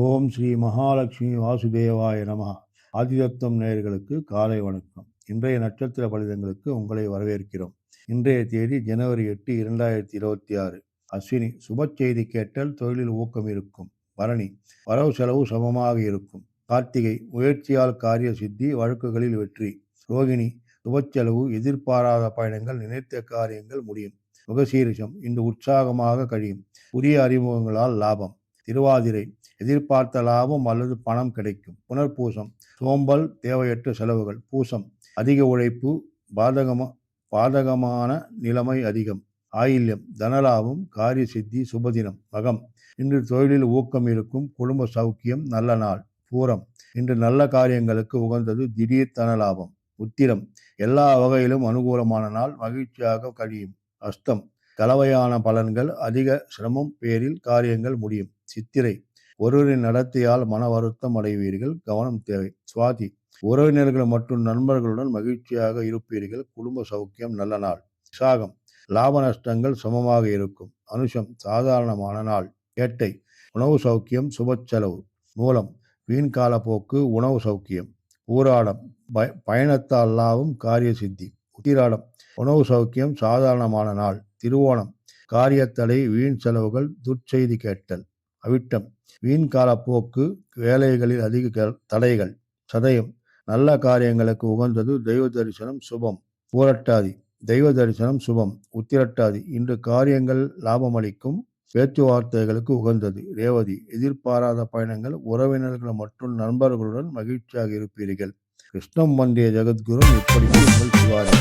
ஓம் ஸ்ரீ மகாலட்சுமி வாசுதேவாய நமஹ. ஆதிதத்தம் நேயர்களுக்கு காலை வணக்கம். இன்றைய நட்சத்திர பலிதங்களுக்கு உங்களை வரவேற்கிறோம். இன்றைய தேதி ஜனவரி 8, 2026. அஸ்வினி, சுப செய்தி கேட்டல், தொழிலில் ஊக்கம் இருக்கும். பரணி, வரவு செலவு சமமாக இருக்கும். கார்த்திகை, முயற்சியால் காரிய சித்தி, வழக்குகளில் வெற்றி. ரோகிணி, சுபச்செலவு, எதிர்பாராத பயணங்கள், நினைத்த காரியங்கள் முடியும். மிருகசீரிஷம், இன்று உற்சாகமாக கழியும். புதிய அறிமுகங்களால் லாபம். திருவாதிரை, எதிர்பார்த்த லாபம் அல்லது பணம் கிடைக்கும். புனர்பூசம், சோம்பல், தேவையற்ற செலவுகள். பூசம், அதிக உழைப்பு, பாதகமான நிலைமை அதிகம். ஆயில்யம், தனலாபம், காரிய சித்தி, சுபதினம். மகம், இன்று தொழிலில் ஊக்கம் இருக்கும். குடும்ப சௌக்கியம், நல்ல நாள். பூரம், இன்று நல்ல காரியங்களுக்கு உகந்தது, திடீர் தனலாபம். உத்திரம், எல்லா வகையிலும் அனுகூலமான நாள், மகிழ்ச்சியாக கழியும். அஸ்தம், கலவையான பலன்கள், அதிக சிரமம் பேரில் காரியங்கள் முடியும். சித்திரை, ஒருவரின் நடத்தையால் மன வருத்தம் அடைவீர்கள், கவனம் தேவை. சுவாதி, உறவினர்கள் மற்றும் நண்பர்களுடன் மகிழ்ச்சியாக இருப்பீர்கள், குடும்ப சௌக்கியம், நல்ல நாள். விசாகம், லாப நஷ்டங்கள் சமமாக இருக்கும். அனுஷம், சாதாரணமான நாள். கேட்டை, உணவு சௌக்கியம், சுப செலவு. மூலம், வீண் கால போக்கு, உணவு சௌக்கியம். ஊராடம், பயணத்தால் லாபம், காரிய சித்தி. உத்திராடம், உணவு சௌக்கியம், சாதாரணமான நாள். திருவோணம், காரியத்தடை, வீண் செலவுகள், துர்ச்செய்தி கேட்டல். அவிட்டம், வீண் கால போக்கு, வேலைகளில் அதிக தடைகள். சதயம், நல்ல காரியங்களுக்கு உகந்தது, தெய்வ தரிசனம் சுபம். பூரட்டாதி, தெய்வ தரிசனம் சுபம். உத்திரட்டாதி, இன்று காரியங்கள் லாபமளிக்கும், பேச்சுவார்த்தைகளுக்கு உகந்தது. ரேவதி, எதிர்பாராத பயணங்கள், உறவினர்கள் மற்றும் நண்பர்களுடன் மகிழ்ச்சியாக இருப்பீர்கள். கிருஷ்ணம் வந்தே ஜெகத்குரு, இப்படிக்கு உங்கள் சிவாரி.